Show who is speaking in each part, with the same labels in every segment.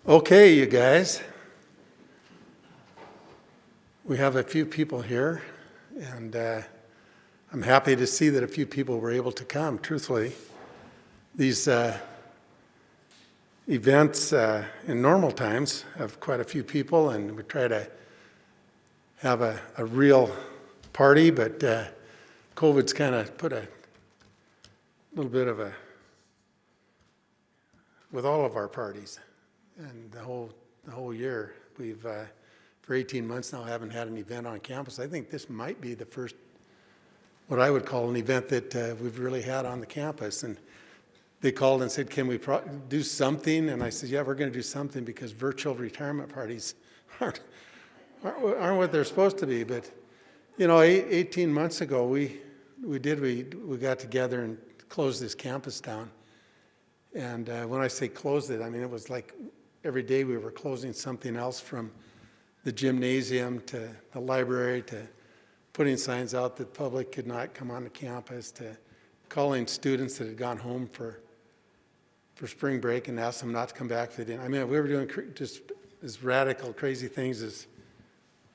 Speaker 1: Okay, you guys. We have a few people here, and I'm happy to see that a few people were able to come, truthfully. These events in normal times have quite a few people, and we try to have a real party, but COVID's kind of put a little bit of with all of our parties. And the whole year, we've for 18 months now haven't had an event on campus. I think this might be the first, what I would call an event that we've really had on the campus. And they called and said, "Can we do something?" And I said, "Yeah, we're going to do something because virtual retirement parties aren't what they're supposed to be." But you know, 18 months ago, we got together and closed this campus down. And when I say closed it, I mean it was like every day we were closing something else, from the gymnasium to the library to putting signs out that the public could not come on the campus, to calling students that had gone home for spring break and asked them not to come back for the day. I mean, we were doing just as radical, crazy things as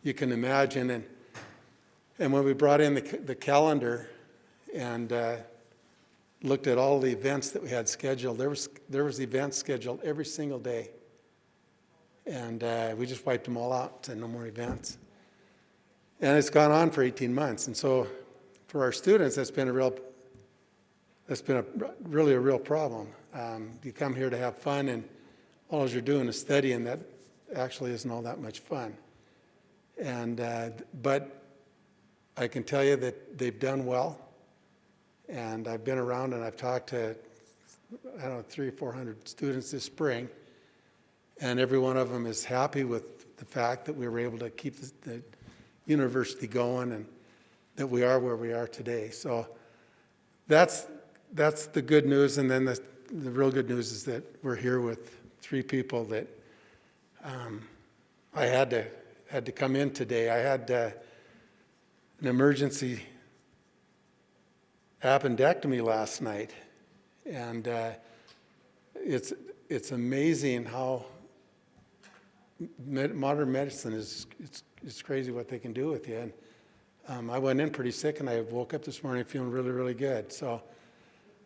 Speaker 1: you can imagine. And when we brought in the calendar and looked at all the events that we had scheduled, there was events scheduled every single day. And we just wiped them all out, said no more events. And it's gone on for 18 months. And so for our students, that's been really a real problem. You come here to have fun, and all you're doing is studying. That actually isn't all that much fun. And but I can tell you that they've done well. And I've been around and I've talked to, 300 or 400 students this spring. And every one of them is happy with the fact that we were able to keep the university going and that we are where we are today. So that's the good news. And then the real good news is that we're here with 3 people that I had to come in today. I had an emergency appendectomy last night, and it's amazing how modern medicine it's crazy what they can do with you. And I went in pretty sick, and I woke up this morning feeling really, really good. So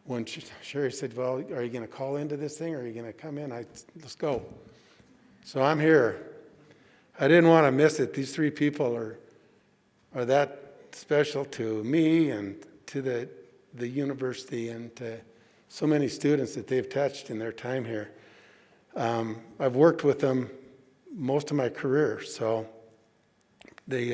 Speaker 1: when Sherry said, "Well, are you going to call into this thing, or are you going to come in?" Let's go. So I'm here. I didn't want to miss it. These 3 people are that special to me and to the university and to so many students that they've touched in their time here. I've worked with them most of my career, so they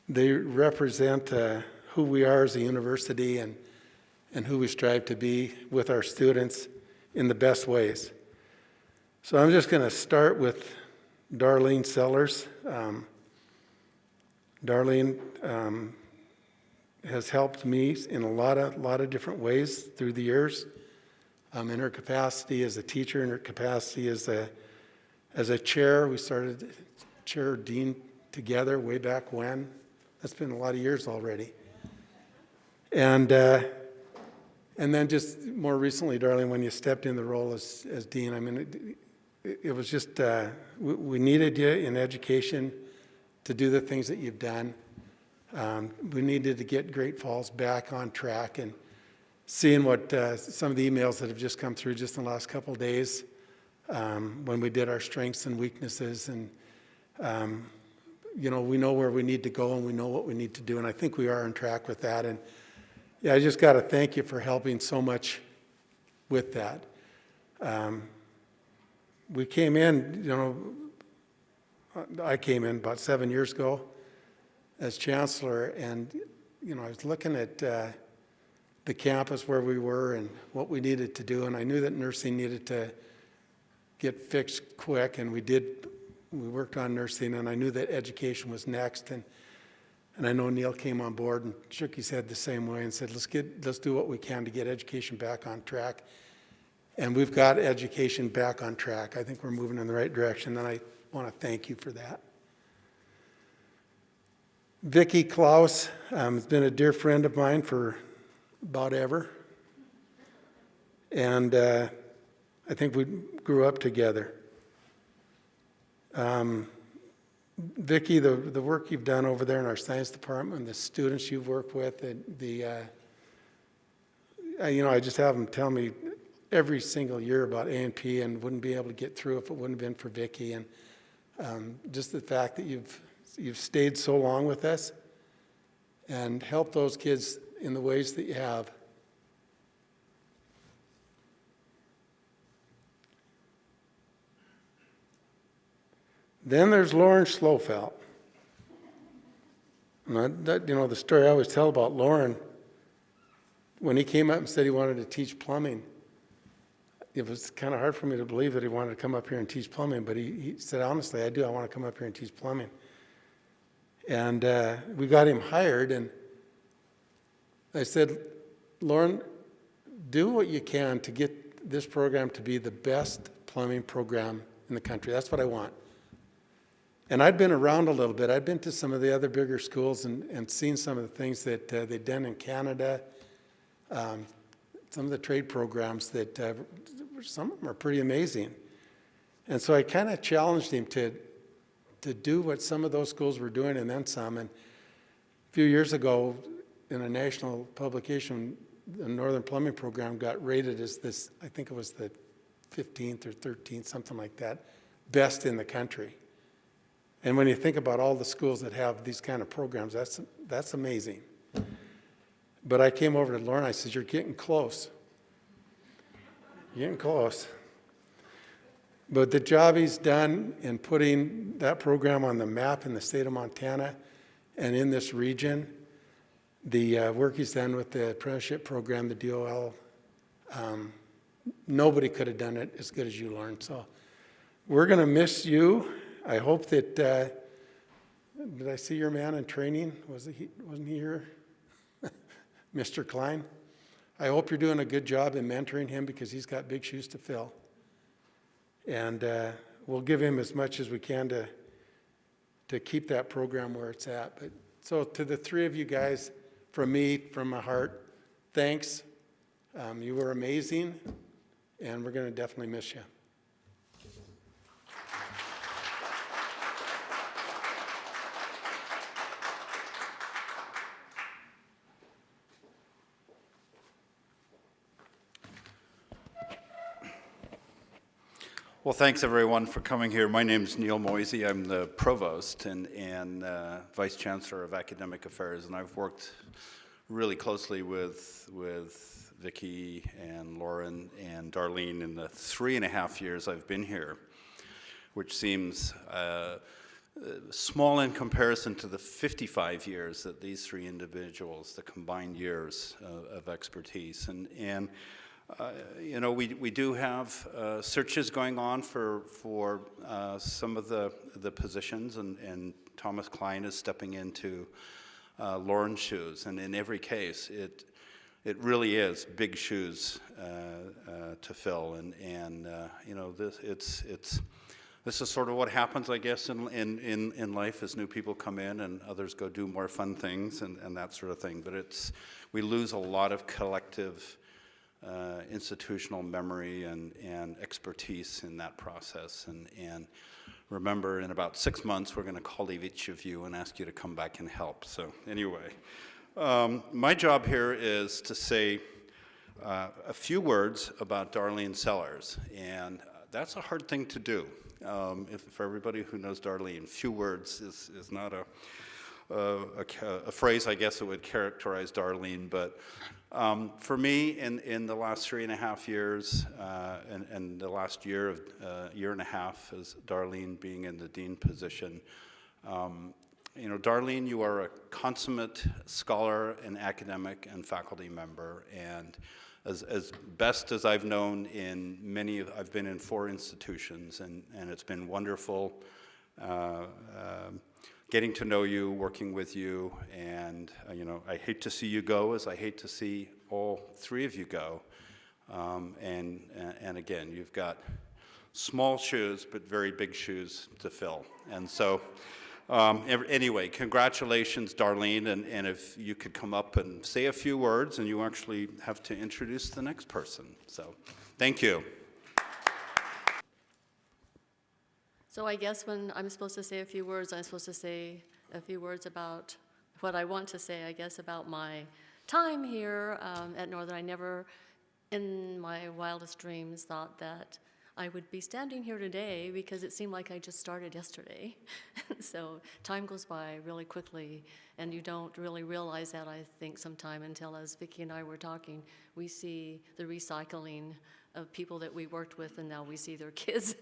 Speaker 1: represent who we are as a university and who we strive to be with our students in the best ways. So I'm just going to start with Darlene Sellers. Darlene has helped me in a lot of different ways through the years. In her capacity as a teacher, in her capacity as a chair. We started chair dean together way back when. That's been a lot of years already. And then just more recently, Darlene, when you stepped in the role as dean, I mean, it was just, we needed you in education to do the things that you've done. We needed to get Great Falls back on track, and seeing what some of the emails that have just come through just in the last couple of days when we did our strengths and weaknesses, and we know where we need to go and we know what we need to do, and I think we are on track with that. And yeah, I just got to thank you for helping so much with that. We came in, I came in about 7 years ago as Chancellor, and I was looking at the campus where we were and what we needed to do, and I knew that nursing needed to get fixed quick, and we worked on nursing, and I knew that education was next, and I know Neil came on board and shook his head the same way and said, let's do what we can to get education back on track. And we've got education back on track. I think we're moving in the right direction, and I want to thank you for that. Vicky Klaus has been a dear friend of mine for about ever. And I think we grew up together. Vickie, the work you've done over there in our science department, the students you've worked with, I just have them tell me every single year about A&P and wouldn't be able to get through if it wouldn't have been for Vickie. And just the fact that you've stayed so long with us and helped those kids in the ways that you have. Then there's Lorren Schlotfeldt. And the story I always tell about Lorren, when he came up and said he wanted to teach plumbing, it was kind of hard for me to believe that he wanted to come up here and teach plumbing, but he said, honestly, I want to come up here and teach plumbing. And we got him hired, and I said, Lorren, do what you can to get this program to be the best plumbing program in the country. That's what I want. And I'd been around a little bit. I'd been to some of the other bigger schools and seen some of the things that they'd done in Canada, some of the trade programs that some of them are pretty amazing. And so I kind of challenged him to do what some of those schools were doing and then some. And a few years ago, in a national publication, the Northern Plumbing Program got rated as this, I think it was the 15th or 13th, something like that, best in the country. And when you think about all the schools that have these kind of programs, that's amazing. But I came over to Lorren, I said, you're getting close. You're getting close. But the job he's done in putting that program on the map in the state of Montana and in this region, the work he's done with the apprenticeship program, the DOL, nobody could have done it as good as you, Lorren. So we're going to miss you. I hope that, did I see your man in training? Wasn't he here? Mr. Klein? I hope you're doing a good job in mentoring him because he's got big shoes to fill. And we'll give him as much as we can to keep that program where it's at. But so to the three of you guys, from me, from my heart, thanks. You were amazing, and we're going to definitely miss you.
Speaker 2: Well, thanks everyone for coming here. My name is Neil Moisey. I'm the provost and vice chancellor of academic affairs, and I've worked really closely with Vickie and Lorren and Darlene in the 3.5 years I've been here, which seems small in comparison to the 55 years that these three individuals, the combined years of expertise. And we do have searches going on for some of the positions, and Thomas Klein is stepping into Lorren's shoes. And in every case, it really is big shoes to fill. And this is sort of what happens, I guess, in life as new people come in and others go do more fun things and that sort of thing. But we lose a lot of collective institutional memory and expertise in that process. And remember, in about 6 months, we're going to call each of you and ask you to come back and help. So anyway, my job here is to say a few words about Darlene Sellers. And that's a hard thing to do. For everybody who knows Darlene, few words is not a phrase, I guess, that would characterize Darlene. But for me, in the last 3.5 years, and the last year and a half, as Darlene being in the dean position, Darlene, you are a consummate scholar and academic and faculty member, and as best as I've known I've been in 4 institutions, and it's been wonderful getting to know you, working with you, and I hate to see you go, as I hate to see all 3 of you go. And again, you've got small shoes, but very big shoes to fill. And so, anyway, congratulations, Darlene, and if you could come up and say a few words, and you actually have to introduce the next person. So, thank you.
Speaker 3: So I guess when I'm supposed to say a few words, I'm supposed to say a few words about what I want to say, I guess, about my time here at Northern. I never, in my wildest dreams, thought that I would be standing here today because it seemed like I just started yesterday. So time goes by really quickly, and you don't really realize that, I think, sometime until, as Vickie and I were talking, we see the recycling of people that we worked with, and now we see their kids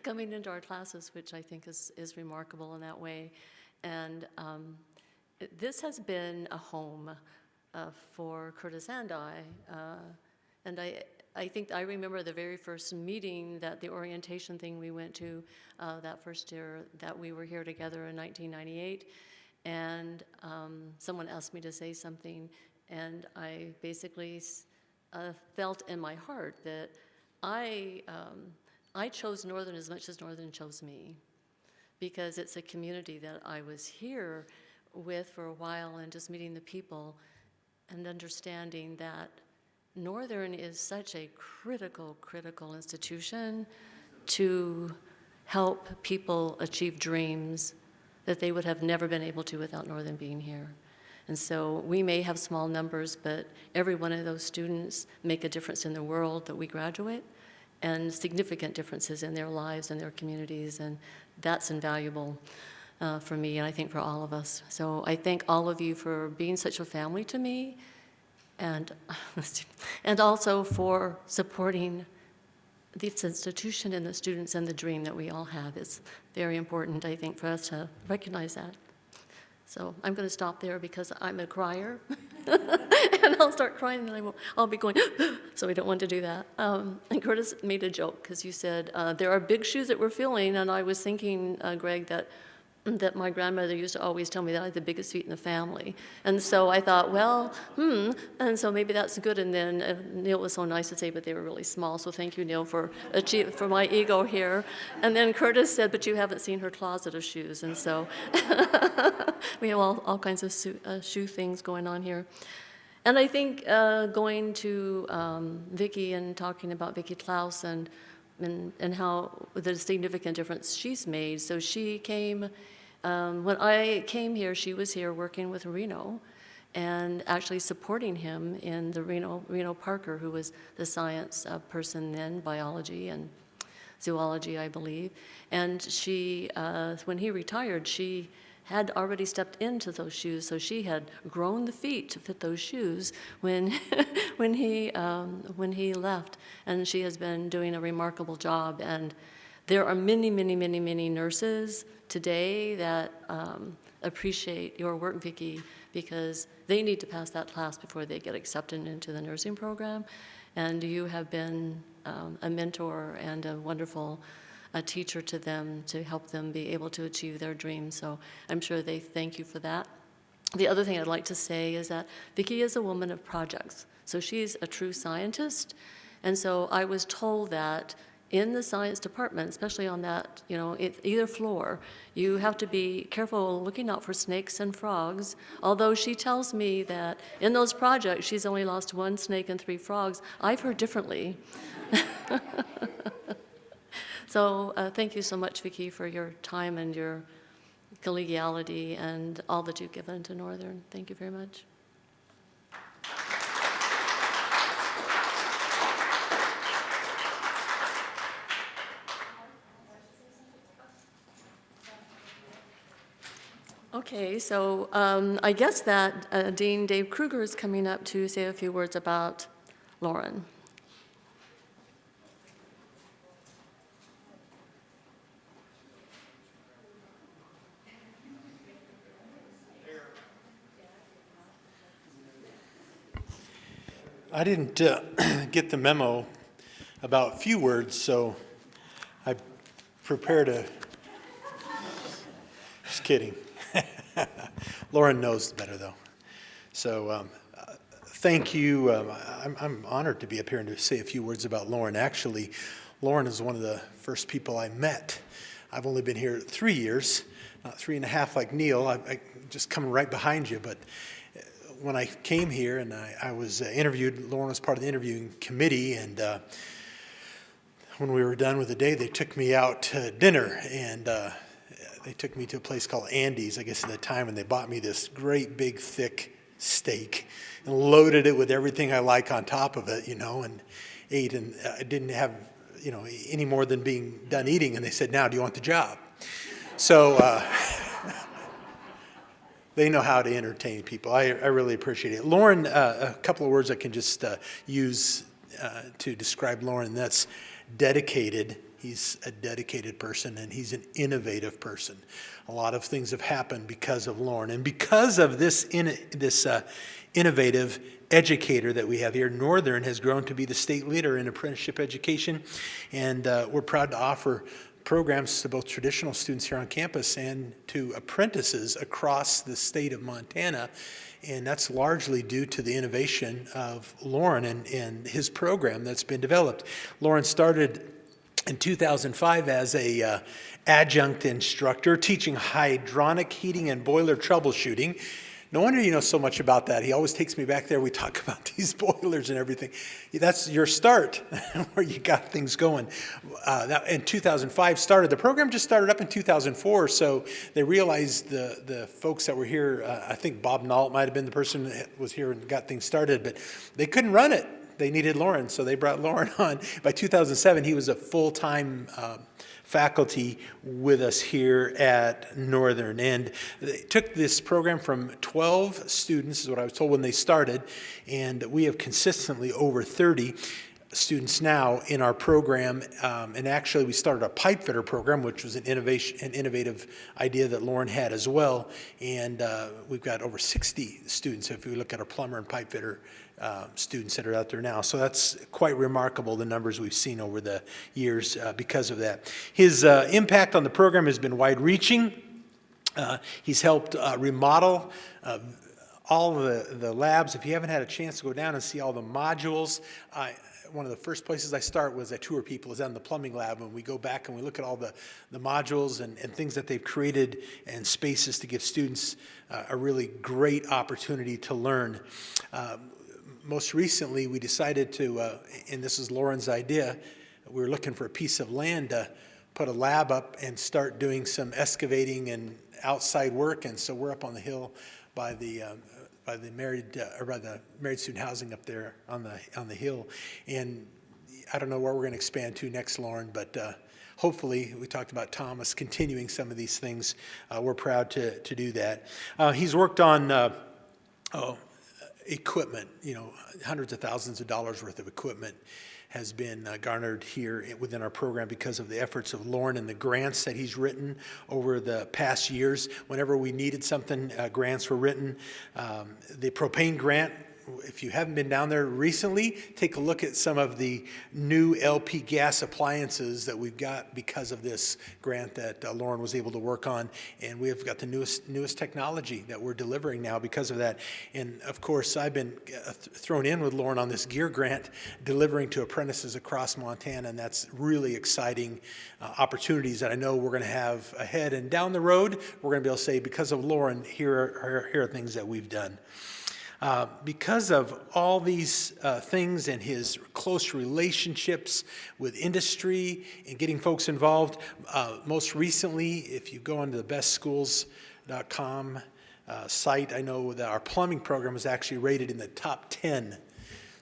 Speaker 3: coming into our classes, which I think is remarkable in that way. And this has been a home for Curtis and I. And I think I remember the very first meeting, that the orientation thing we went to that first year that we were here together in 1998. And someone asked me to say something, and I basically felt in my heart that I chose Northern as much as Northern chose me, because it's a community that I was here with for a while, and just meeting the people and understanding that Northern is such a critical institution to help people achieve dreams that they would have never been able to without Northern being here. And so we may have small numbers, but every one of those students make a difference in the world that we graduate, and significant differences in their lives and their communities, and that's invaluable for me, and I think for all of us. So I thank all of you for being such a family to me, and also for supporting this institution and the students and the dream that we all have. It's very important, I think, for us to recognize that. So I'm going to stop there because I'm a crier, and I'll start crying, and I'll be going, so we don't want to do that. And Curtis made a joke, because you said, there are big shoes that we're filling, and I was thinking, Greg, that my grandmother used to always tell me that I had the biggest feet in the family. And so I thought, well, and so maybe that's good. And then Neil was so nice to say, but they were really small, so thank you, Neil, for my ego here. And then Curtis said, but you haven't seen her closet of shoes. And so we have all kinds of shoe things going on here. And I think going to Vickie and talking about Vickie Clouse and how the significant difference she's made. So she came, when I came here, she was here working with Reno and actually supporting him in the Reno Parker, who was the science person then, biology and zoology, I believe. And she, when he retired, she had already stepped into those shoes, so she had grown the feet to fit those shoes when when he left, and she has been doing a remarkable job. And there are many nurses today that appreciate your work, Vickie, because they need to pass that class before they get accepted into the nursing program, and you have been a mentor and a wonderful teacher to them to help them be able to achieve their dreams. So I'm sure they thank you for that. The other thing I'd like to say is that Vickie is a woman of projects. So she's a true scientist. And so I was told that in the science department, especially on that, either floor, you have to be careful looking out for snakes and frogs. Although she tells me that in those projects, she's only lost 1 snake and 3 frogs. I've heard differently. So thank you so much, Vickie, for your time and your collegiality and all that you've given to Northern. Thank you very much. Okay, so I guess that Dean Dave Kruger is coming up to say a few words about Lorren.
Speaker 4: I didn't get the memo about few words, so I prepared just kidding. Lorren knows better, though. So thank you. I'm honored to be up here and to say a few words about Lorren. Actually, Lorren is one of the first people I met. I've only been here 3 years, not 3.5 like Neil. I just coming right behind you, but when I came here and I was interviewed, Lorren was part of the interviewing committee, and when we were done with the day, they took me out to dinner, and they took me to a place called Andy's, I guess at the time, and they bought me this great big thick steak and loaded it with everything I like on top of it, and ate. And I didn't have, any more than being done eating. And they said, "Now, do you want the job?" So they know how to entertain people. I really appreciate it. Lorren, a couple of words I can just use to describe Lorren. That's dedicated. He's a dedicated person, and he's an innovative person. A lot of things have happened because of Lorren. And because of this innovative educator that we have here, Northern has grown to be the state leader in apprenticeship education. And we're proud to offer programs to both traditional students here on campus and to apprentices across the state of Montana. And that's largely due to the innovation of Lorren and his program that's been developed. Lorren started in 2005 as a adjunct instructor teaching hydronic heating and boiler troubleshooting. No wonder you know so much about that. He always takes me back there. We talk about these boilers and everything. That's your start, where you got things going. That in 2005 started. The program just started up in 2004, so they realized the folks that were here, I think Bob Nault might have been the person that was here and got things started, but they couldn't run it. They needed Lorren, so they brought Lorren on. By 2007, he was a full-time faculty with us here at Northern. And they took this program from 12 students, is what I was told when they started, and we have consistently over 30 students now in our program. And actually, we started a pipe fitter program, which was an innovative idea that Lorren had as well. And we've got over 60 students if we look at our plumber and pipe fitter students that are out there now. So that's quite remarkable, the numbers we've seen over the years because of that. His impact on the program has been wide-reaching. He's helped remodel all the labs. If you haven't had a chance to go down and see all the modules, one of the first places I start was I tour people is on the plumbing lab, and we go back and we look at all the modules and things that they've created and spaces to give students a really great opportunity to learn. Most recently, we decided to, and this is Lorren's idea, we were looking for a piece of land to put a lab up and start doing some excavating and outside work. And so we're up on the hill by the married student housing up there on the hill. And I don't know where we're going to expand to next, Lorren, but hopefully, we talked about Thomas continuing some of these things. We're proud to do that. He's worked on equipment, hundreds of thousands of dollars worth of equipment has been garnered here within our program because of the efforts of Lorren and the grants that he's written over the past years. Whenever we needed something, grants were written. The Propane Grant, if you haven't been down there recently, take a look at some of the new LP gas appliances that we've got because of this grant that Lorren was able to work on. And we have got the newest technology that we're delivering now because of that. And of course, I've been thrown in with Lorren on this gear grant, delivering to apprentices across Montana. And that's really exciting opportunities that I know we're going to have ahead. And down the road, we're going to be able to say, because of Lorren, here are things that we've done. Because of all these things and his close relationships with industry and getting folks involved, most recently, if you go onto the bestschools.com site, I know that our plumbing program is actually rated in the top 10.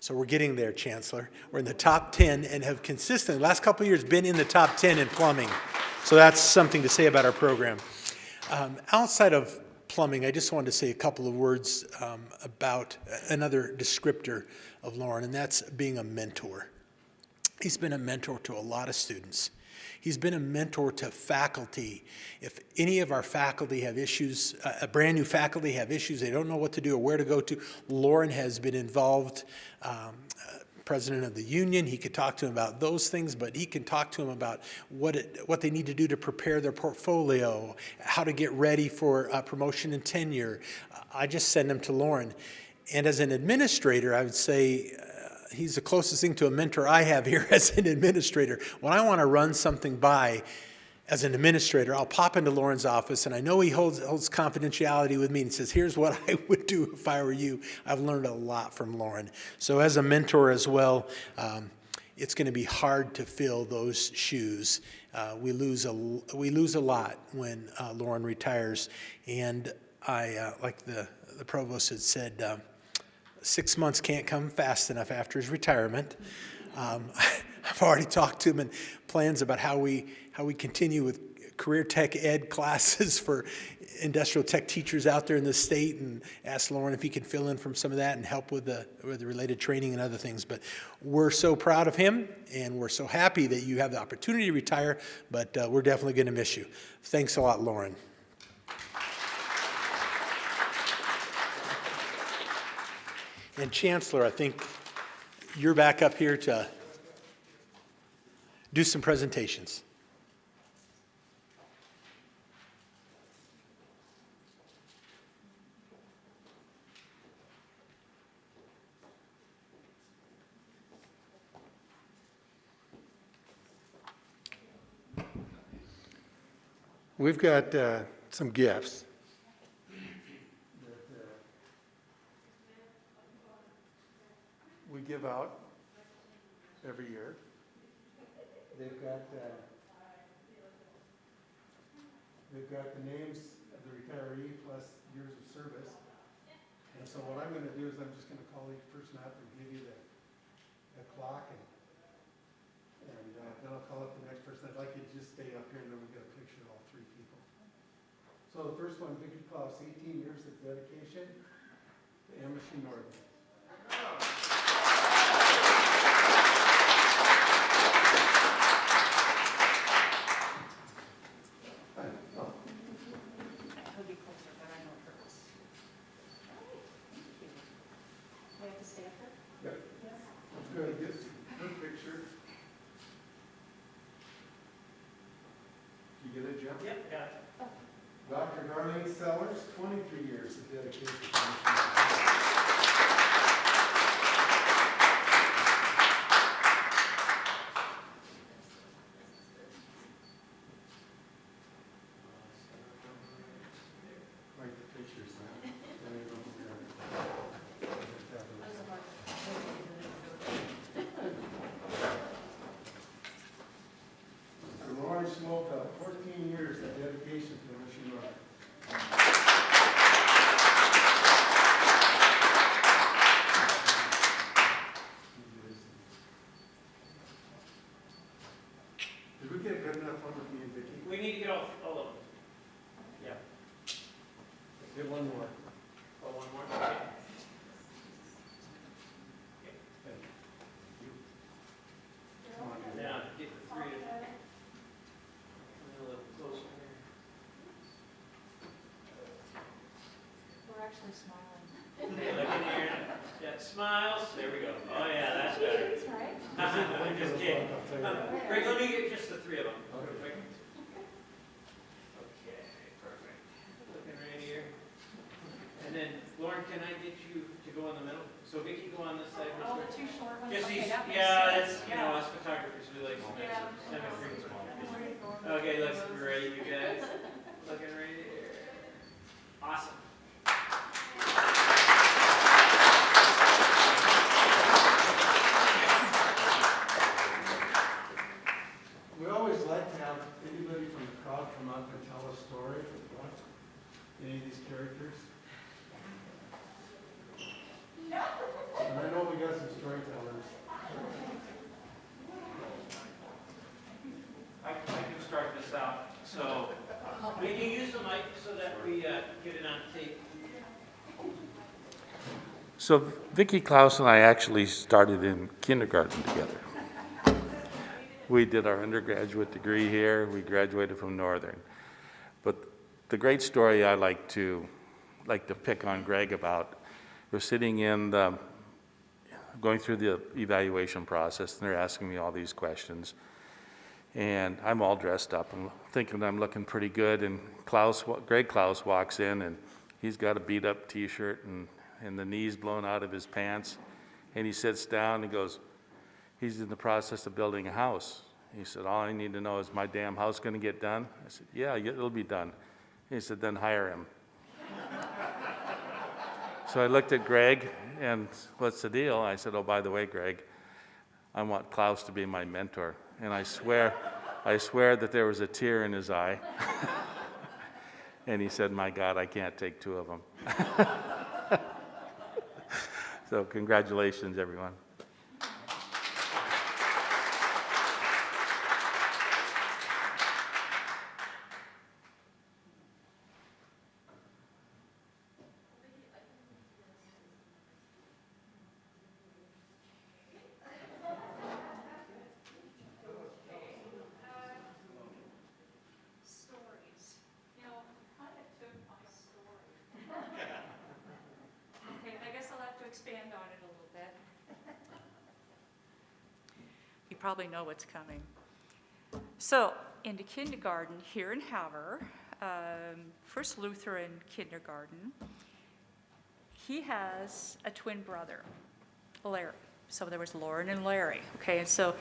Speaker 4: So we're getting there, Chancellor. We're in the top 10 and have consistently, the last couple of years, been in the top 10 in plumbing. So that's something to say about our program. Outside of plumbing, I just wanted to say a couple of words about another descriptor of Lorren, and that's being a mentor. He's been a mentor to a lot of students. He's been a mentor to faculty. If any of our faculty have issues, a brand new faculty have issues, they don't know what to do or where to go to, Lorren has been involved. President of the union, he could talk to him about those things, but he can talk to him about what they need to do to prepare their portfolio, how to get ready for promotion and tenure. I just send them to Lorren. And as an administrator, I would say he's the closest thing to a mentor I have here as an administrator. When I want to run something by as an administrator, I'll pop into Lorren's office, and I know he holds confidentiality with me and says, here's what I would do if I were you. I've learned a lot from Lorren. So as a mentor as well, it's going to be hard to fill those shoes. We lose a lot when Lorren retires, and like the provost had said, 6 months can't come fast enough after his retirement. I've already talked to him and plans about how we continue with career tech ed classes for industrial tech teachers out there in the state, and asked Lorren if he could fill in from some of that and help with the related training and other things. But we're so proud of him, and we're so happy that you have the opportunity to retire, but we're definitely going to miss you. Thanks a lot, Lorren. And Chancellor, I think you're back up here to do some presentations.
Speaker 1: We've got some gifts. We give out every year. They've got the names of the retiree plus years of service. And so what I'm going to do is I'm just going to call each person up and give you the clock, and then I'll call up the next person. I'd like you to just stay up here, and then we'll get a picture of all three people. So the first one, Vickie Clouse, 18 years of dedication to MSU-Northern. Good, good picture. You get it, Jeff?
Speaker 5: Yep, got it.
Speaker 1: Dr. Darlene Sellers, 23 years of dedication. Quite the pictures, huh? Lorren Schlotfeldt, 14 years of dedication to MSU-Northern. Did we get good enough one with me and Vickie?
Speaker 5: We need to get all of them. Yeah.
Speaker 1: Get one more.
Speaker 5: Oh, one more? Okay.
Speaker 1: Thank you. Come on, in.
Speaker 5: Now, get the three. A little closer here.
Speaker 6: We're actually smiling.
Speaker 5: Look in here. Yeah, smiles. There we go. Oh, yeah, that's better.
Speaker 6: That's right.
Speaker 5: I'm just kidding.
Speaker 1: I'll tell you that.
Speaker 5: Greg, let me get just the three of them.
Speaker 1: Okay.
Speaker 5: Quick. Okay, perfect. Looking right here. And then, Lorren, can I get you to go in the middle? So Vickie, go on this side.
Speaker 6: Oh, the two short ones.
Speaker 5: Just
Speaker 6: Okay,
Speaker 5: these,
Speaker 6: that makes
Speaker 5: yeah,
Speaker 6: sense.
Speaker 5: that's, you know, us photographers, we like symmetry. Okay, looks great, you guys. Looking right here. Awesome.
Speaker 1: We always like to have anybody from the crowd come up and tell a story about any of these characters. And I know we got some storytellers.
Speaker 5: I can start this out. So, we can use the mic so that we get it on tape.
Speaker 7: So Vicky Klaus and I actually started in kindergarten together. We did our undergraduate degree here. We graduated from Northern. But the great story I like to pick on Greg about, we're sitting in going through the evaluation process, and they're asking me all these questions. And I'm all dressed up. I'm thinking I'm looking pretty good. And Greg Klaus walks in, and he's got a beat-up T-shirt and the knees blown out of his pants. And he sits down and goes, he's in the process of building a house. He said, all I need to know is my damn house going to get done? I said, yeah, it'll be done. He said, then hire him. So I looked at Greg, and what's the deal? I said, oh, by the way, Greg, I want Klaus to be my mentor. And I swear that there was a tear in his eye. And he said, my God, I can't take two of them. So congratulations, everyone.
Speaker 6: Stories. You know, kind of took my story. Okay, I guess I'll have to expand on it a little bit. You probably know what's coming. So, into kindergarten here in Havre, First Lutheran kindergarten, he has a twin brother, Larry. So there was Lorren and Larry, okay? And so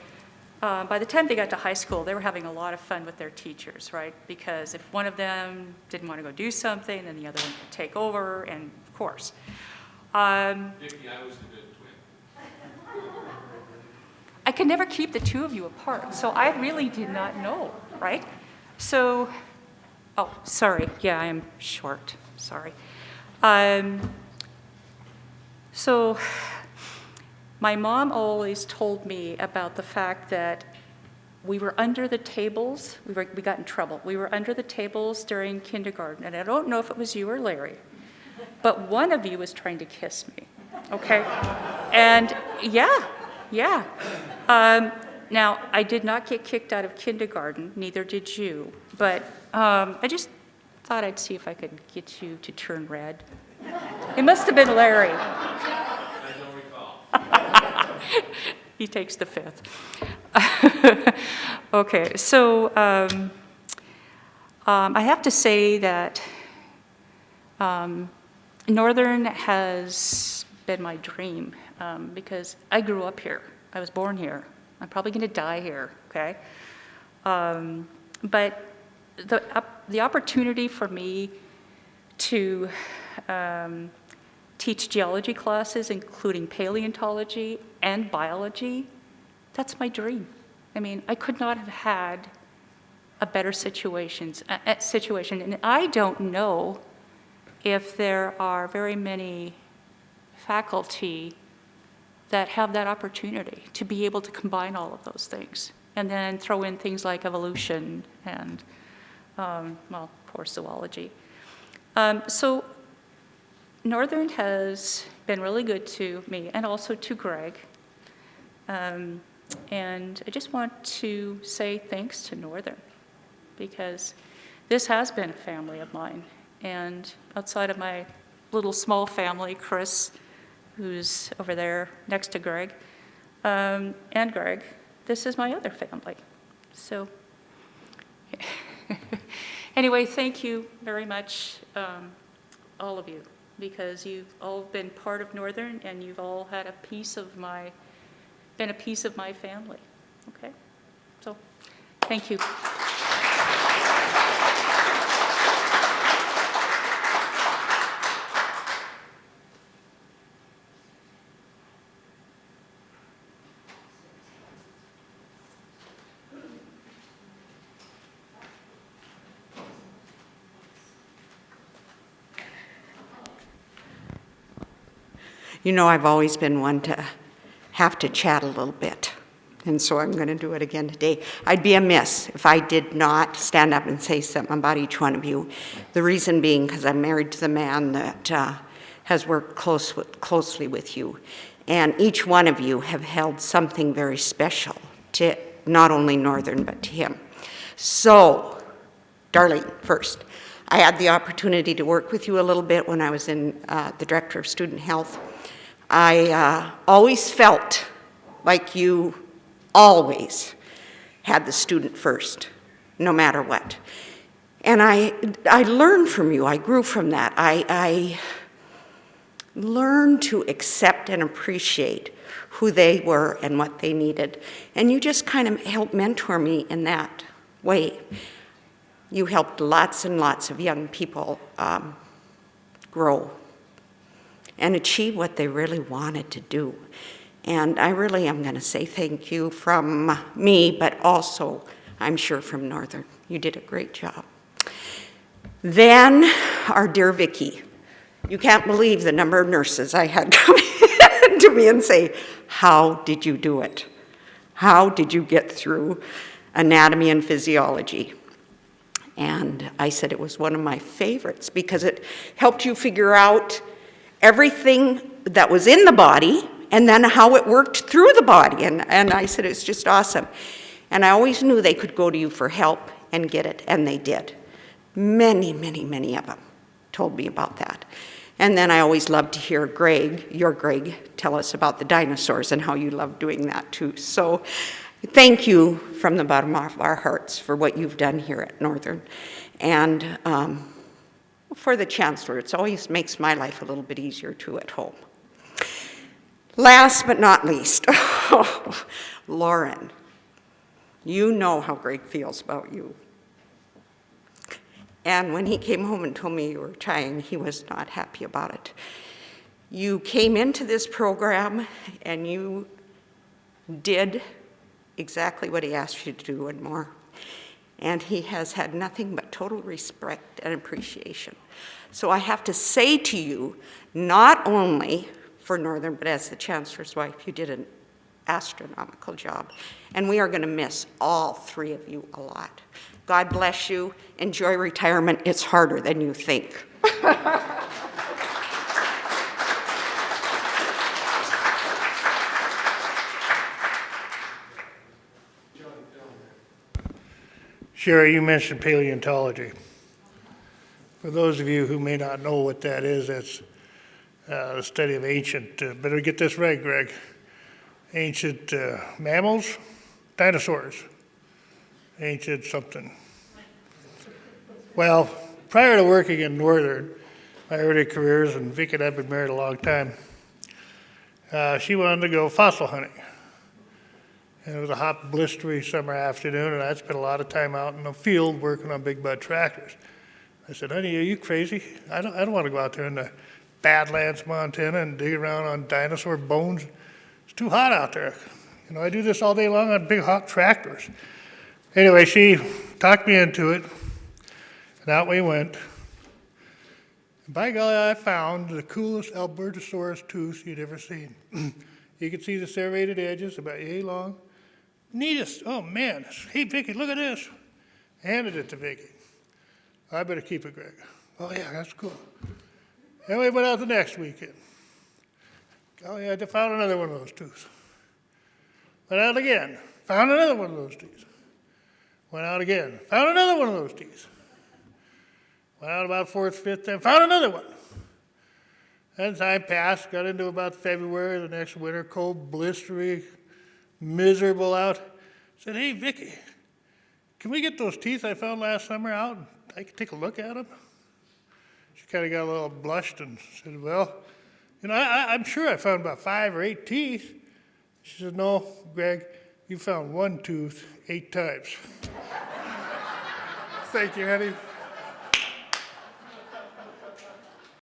Speaker 6: by the time they got to high school, they were having a lot of fun with their teachers, right? Because if one of them didn't want to go do something, then the other one could take over, and of course.
Speaker 7: Vickie, I was the good twin.
Speaker 6: I could never keep the two of you apart, so I really did not know, right? So, oh, sorry, yeah, I am short, sorry. So, my mom always told me about the fact that we were under the tables, we got in trouble. We were under the tables during kindergarten, and I don't know if it was you or Larry, but one of you was trying to kiss me, okay? And yeah. Now, I did not get kicked out of kindergarten, neither did you, but I just thought I'd see if I could get you to turn red. It must have been Larry.
Speaker 7: I don't recall.
Speaker 6: He takes the fifth. Okay, so I have to say that Northern has been my dream because I grew up here. I was born here. I'm probably going to die here, okay? But the opportunity for me to teach geology classes, including paleontology and biology, that's my dream. I mean, I could not have had a better situation. And I don't know if there are very many faculty that have that opportunity to be able to combine all of those things and then throw in things like evolution and, well, of course, zoology. So Northern has been really good to me and also to Greg. And I just want to say thanks to Northern because this has been a family of mine. And outside of my little small family, Chris, who's over there next to Greg, and Greg, this is my other family. So anyway, thank you very much, all of you, because you've all been part of Northern and you've all had been a piece of my family, okay? So, thank you.
Speaker 8: You know, I've always been one to have to chat a little bit, and so I'm going to do it again today. I'd be amiss if I did not stand up and say something about each one of you. The reason being because I'm married to the man that has worked closely with you, and each one of you have held something very special to not only Northern but to him. So, Darlene, first. I had the opportunity to work with you a little bit when I was in the Director of Student Health. I always felt like you always had the student first, no matter what. And I learned from you. I grew from that. I learned to accept and appreciate who they were and what they needed. And you just kind of helped mentor me in that way. You helped lots and lots of young people grow and achieve what they really wanted to do. And I really am going to say thank you from me, but also, I'm sure, from Northern. You did a great job. Then, our dear Vickie. You can't believe the number of nurses I had come in to me and say, how did you do it? How did you get through anatomy and physiology? And I said it was one of my favorites because it helped you figure out everything that was in the body and then how it worked through the body. And I said it's just awesome. And I always knew they could go to you for help and get it, and they did. Many, many, many of them told me about that. And then I always loved to hear Greg, your Greg, tell us about the dinosaurs and how you love doing that too. So thank you from the bottom of our hearts for what you've done here at Northern. And for the Chancellor, it always makes my life a little bit easier too at home. Last but not least, Lorren, you know how Greg feels about you. And when he came home and told me you were retiring, he was not happy about it. You came into this program and you did exactly what he asked you to do and more. And he has had nothing but total respect and appreciation. So I have to say to you, not only for Northern, but as the Chancellor's wife, you did an astronomical job. And we are going to miss all three of you a lot. God bless you. Enjoy retirement. It's harder than you think.
Speaker 9: Sherry, you mentioned paleontology. For those of you who may not know what that is, that's the study of ancient, better get this right, Greg, ancient mammals, dinosaurs, ancient something. Well, prior to working in Northern, my early careers, and Vickie and I have been married a long time, she wanted to go fossil hunting. And it was a hot, blistery summer afternoon, and I'd spent a lot of time out in the field working on big mud tractors. I said, honey, are you crazy? I don't want to go out there in the Badlands, Montana, and dig around on dinosaur bones. It's too hot out there. You know, I do this all day long on big, hot tractors. Anyway, she talked me into it, and out we went. And by golly, I found the coolest Albertosaurus tooth you'd ever seen. You could see the serrated edges, about yay long. Neatest, oh man. Hey, Vickie, look at this. Handed it to Vickie. I better keep it, Greg. Oh yeah, that's cool. And we went out the next weekend. Oh yeah, I found another one of those tooths. Went out again, found another one of those teeth. Went out again, found another one of those teeth. Went out about fourth, fifth, and found another one. And time passed, got into about February, the next winter, cold, blistery, miserable out. Said, hey, Vickie, can we get those teeth I found last summer out? I could take a look at them. She kind of got a little blushed and said, well, you know, I'm sure I found about 5 or 8 teeth. She said, no, Greg, you found one tooth 8 times. Thank you, honey.